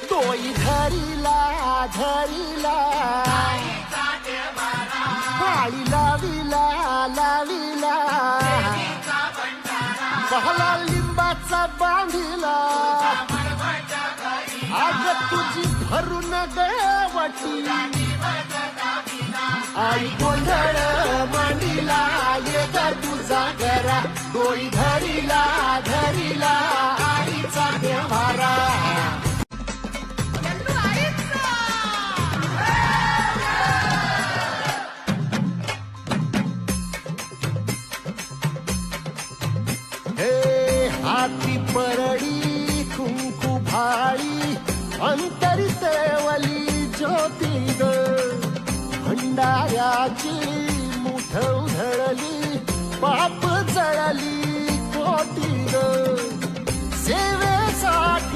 डोई धरिला धरिला पाळी लाविला लाविला पहला लिंबाचा बांधिला आज तुझी भरून देवटी आई गोंधळ मांडीला येत तुझा घरा डोई धरिला धरिला आईचा देवारा हाती परडी कुंकू भाळी अंतरी तेवली ज्योती ग भंडाऱ्याची मुठ उधळली पाप जळली कोटी ग सेवेसाठी